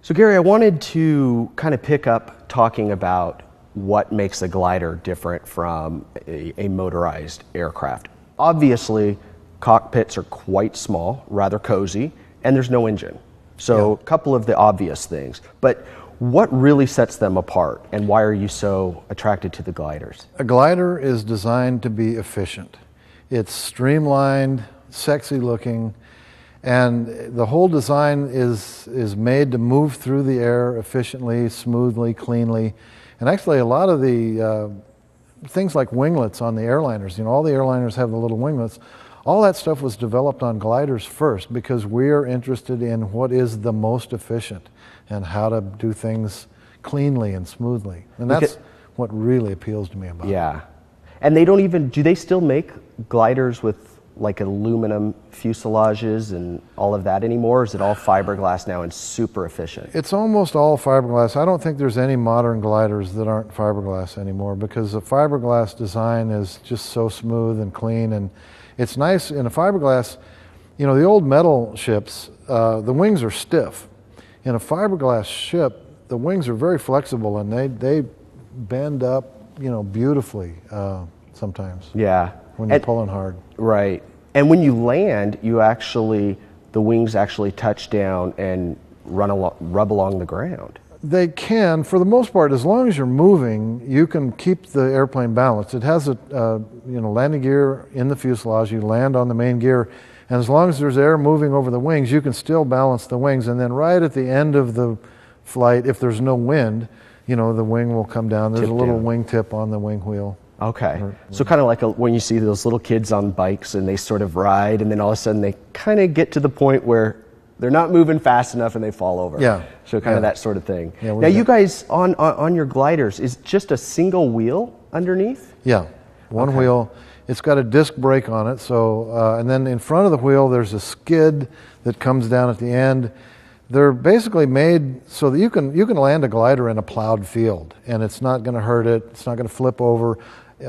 So Gary, I wanted to kind of pick up talking about what makes a glider different from a motorized aircraft. Obviously, cockpits are quite small, rather cozy, and there's no engine. So a couple of the obvious things. But what really sets them apart, and why are you so attracted to the gliders? A glider is designed to be efficient. It's streamlined, sexy looking, and the whole design is made to move through the air efficiently, smoothly, cleanly. And actually a lot of the things like winglets on the airliners, all the airliners have the little winglets, all that stuff was developed on gliders first because we're interested in what is the most efficient and how to do things cleanly and smoothly. And that's what really appeals to me about it. Yeah. And they don't even, do they still make gliders with like aluminum fuselages and all of that anymore? Or is it all fiberglass now and super efficient? It's almost all fiberglass. I don't think there's any modern gliders that aren't fiberglass anymore because the fiberglass design is just so smooth and clean, and it's nice in a fiberglass. The old metal ships, the wings are stiff. In a fiberglass ship, the wings are very flexible and they bend up, beautifully sometimes. Yeah. When you're pulling hard. Right. And when you land, the wings actually touch down and rub along the ground. They can, for the most part, as long as you're moving, you can keep the airplane balanced. It has a landing gear in the fuselage. You land on the main gear, and as long as there's air moving over the wings, you can still balance the wings. And then right at the end of the flight, if there's no wind, the wing will come down. There's a little wing tip on the wing wheel. Okay. So kind of like when you see those little kids on bikes and they sort of ride, and then all of a sudden they kind of get to the point where they're not moving fast enough and they fall over. Yeah. So kind of that sort of thing. Yeah, now you guys, on your gliders, is just a single wheel underneath? Yeah, one wheel. It's got a disc brake on it, so and then in front of the wheel there's a skid that comes down at the end. They're basically made so that you can land a glider in a plowed field, and it's not going to hurt it. It's not going to flip over.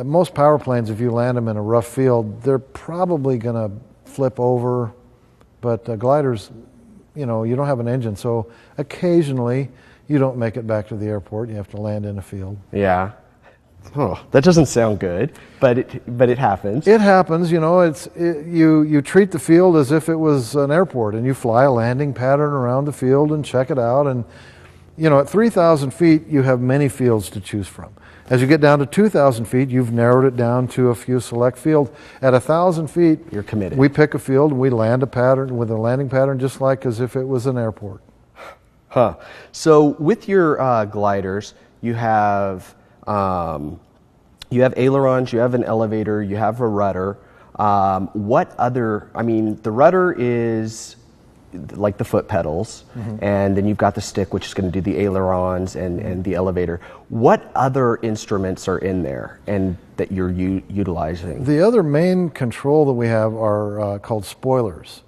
Most power planes, if you land them in a rough field, they're probably going to flip over. But gliders, you don't have an engine, so occasionally you don't make it back to the airport. You have to land in a field. Yeah. Oh, that doesn't sound good, but it happens. It happens. You treat the field as if it was an airport, and you fly a landing pattern around the field and check it out. And at 3,000 feet, you have many fields to choose from. As you get down to 2,000 feet, you've narrowed it down to a few select fields. At 1,000 feet, you're committed. We pick a field and we land a pattern with a landing pattern, just like as if it was an airport. Huh. So with your gliders, you have ailerons, you have an elevator, you have a rudder. The rudder is like the foot pedals, and then you've got the stick, which is going to do the ailerons and the elevator. What other instruments are in there and that you're utilizing? The other main control that we have are called spoilers.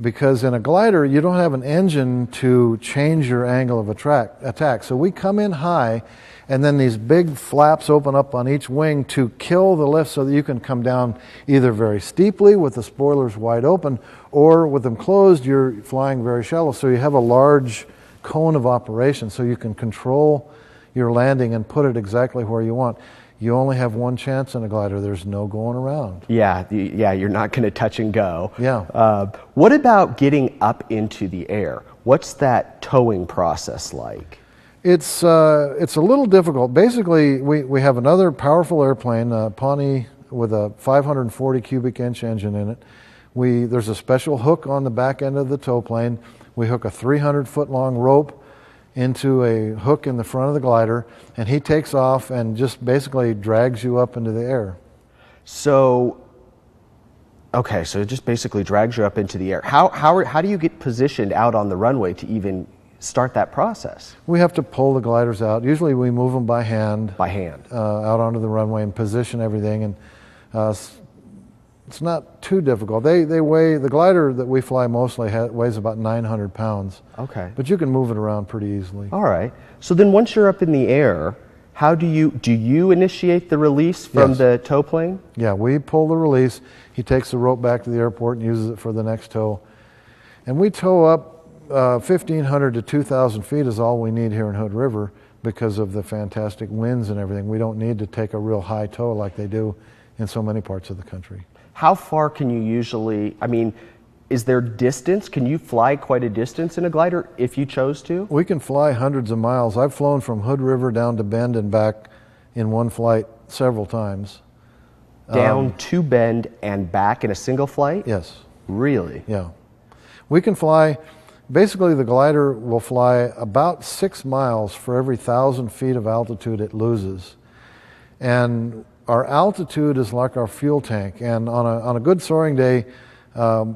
Because in a glider, you don't have an engine to change your angle of attack. So we come in high, and then these big flaps open up on each wing to kill the lift so that you can come down either very steeply with the spoilers wide open, or with them closed, you're flying very shallow. So you have a large cone of operation so you can control your landing and put it exactly where you want. You only have one chance in a glider. There's no going around. Yeah, you're not going to touch and go. Yeah. What about getting up into the air? What's that towing process like? It's a little difficult. Basically, we have another powerful airplane, a Pawnee with a 540 cubic inch engine in it. There's a special hook on the back end of the tow plane. We hook a 300-foot long rope into a hook in the front of the glider, and he takes off and just basically drags you up into the air. So it just basically drags you up into the air. How do you get positioned out on the runway to even start that process? We have to pull the gliders out. Usually we move them by hand. Out onto the runway and position everything, and it's not too difficult. They weigh, the glider that we fly mostly weighs about 900 pounds. Okay. But you can move it around pretty easily. All right. So then once you're up in the air, how do you initiate the release from the tow plane? Yeah, we pull the release. He takes the rope back to the airport and uses it for the next tow. And we tow up 1,500 to 2,000 feet is all we need here in Hood River because of the fantastic winds and everything. We don't need to take a real high tow like they do in so many parts of the country. How far can you usually, I mean, is there distance? Can you fly quite a distance in a glider if you chose to? We can fly hundreds of miles. I've flown from Hood River down to Bend and back in one flight several times. Down to Bend and back in a single flight? Yes. Really? Yeah. We can fly, basically the glider will fly about 6 miles for every 1,000 feet of altitude it loses. And our altitude is like our fuel tank. And on a good soaring day, the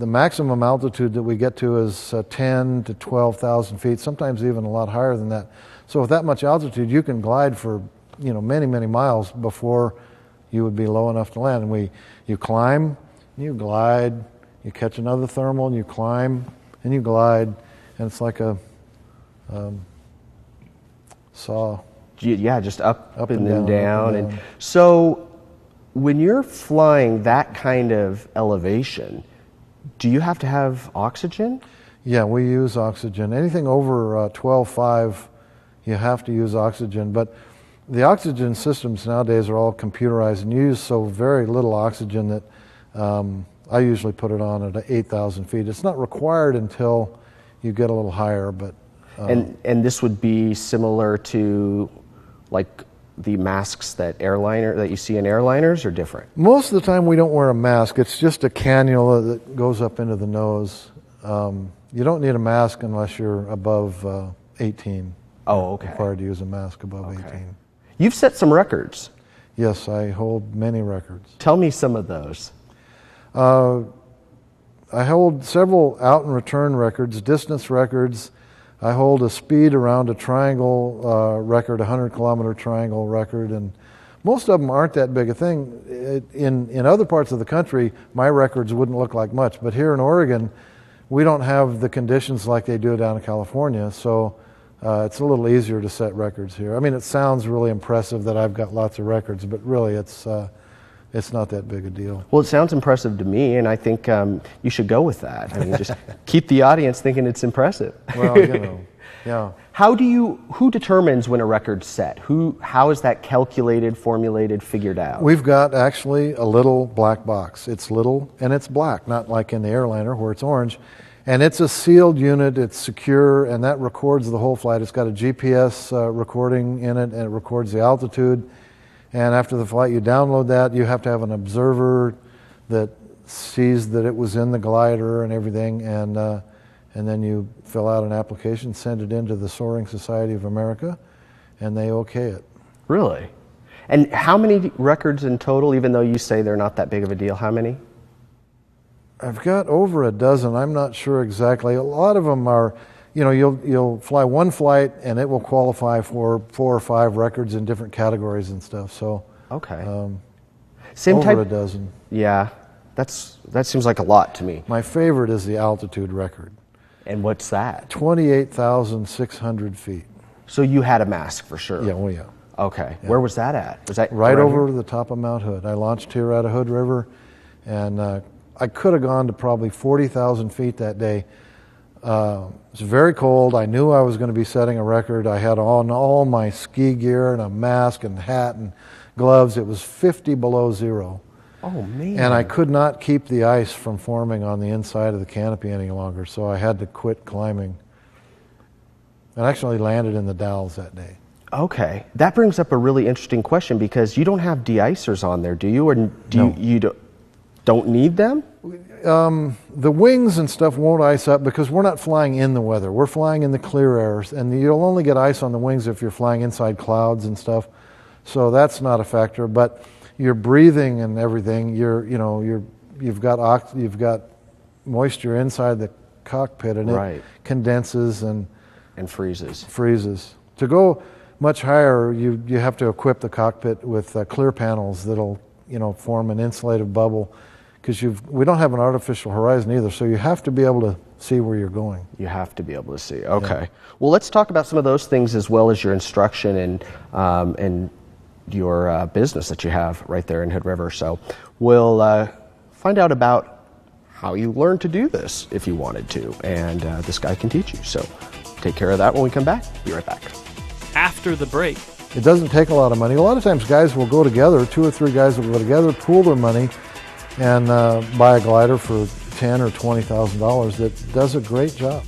maximum altitude that we get to is 10 to 12,000 feet, sometimes even a lot higher than that. So with that much altitude, you can glide for many, many miles before you would be low enough to land. And you climb, you glide, you catch another thermal, and you climb, and you glide, and it's like a saw. Yeah, just up and then down. And so when you're flying that kind of elevation, do you have to have oxygen? Yeah, we use oxygen. Anything over 12.5, you have to use oxygen. But the oxygen systems nowadays are all computerized and use so very little oxygen that I usually put it on at 8,000 feet. It's not required until you get a little higher. But and this would be similar to like the masks that you see in airliners, or different? Most of the time we don't wear a mask. It's just a cannula that goes up into the nose. You don't need a mask unless you're above 18. Oh, okay. Required to use a mask above 18. You've set some records. Yes, I hold many records. Tell me some of those. I hold several out and return records, distance records. I hold a speed around a triangle record, a 100-kilometer triangle record, and most of them aren't that big a thing. In other parts of the country, my records wouldn't look like much, but here in Oregon, we don't have the conditions like they do down in California, so it's a little easier to set records here. I mean, it sounds really impressive that I've got lots of records, but really it's not that big a deal. Well, it sounds impressive to me, and I think you should go with that. I mean, just keep the audience thinking it's impressive. Well, yeah. Who determines when a record's set? How is that calculated, formulated, figured out? We've got actually a little black box. It's little and it's black, not like in the airliner where it's orange. And it's a sealed unit, it's secure, and that records the whole flight. It's got a GPS recording in it, and it records the altitude. And after the flight, you download that. You have to have an observer that sees that it was in the glider and everything, and then you fill out an application, send it into the Soaring Society of America, and they okay it. Really? And how many records in total, even though you say they're not that big of a deal? How many? I've got over a dozen. I'm not sure exactly. A lot of them are, you'll fly one flight and it will qualify for 4 or 5 records in different categories and stuff. So okay, over a dozen. Yeah, that seems like a lot to me. My favorite is the altitude record. And what's that? 28,600 feet. So you had a mask for sure. Yeah, well, yeah. Okay, yeah. Where was that at? Was that right over the top of Mount Hood? I launched here out of Hood River, and I could have gone to probably 40,000 feet that day. It was very cold. I knew I was going to be setting a record. I had on all my ski gear and a mask and hat and gloves. It was 50 below zero. Oh, man. And I could not keep the ice from forming on the inside of the canopy any longer, so I had to quit climbing. I actually landed in the Dalles that day. Okay. That brings up a really interesting question, because you don't have de-icers on there, do you? Or you don't need them? The wings and stuff won't ice up because we're not flying in the weather. We're flying in the clear air, and you'll only get ice on the wings if you're flying inside clouds and stuff. So that's not a factor. But your breathing and everything, you've got moisture inside the cockpit, and it condenses and freezes. To go much higher, you have to equip the cockpit with clear panels that'll form an insulative bubble, because we don't have an artificial horizon either, so you have to be able to see where you're going. You have to be able to see. Okay. Yeah. Well, let's talk about some of those things, as well as your instruction and your business that you have right there in Hood River. So we'll find out about how you learn to do this if you wanted to, and this guy can teach you. So take care of that when we come back. Be right back. After the break. It doesn't take a lot of money. A lot of times guys will go together, 2 or 3 guys will go together, pool their money, and buy a glider for $10,000 or $20,000 that does a great job.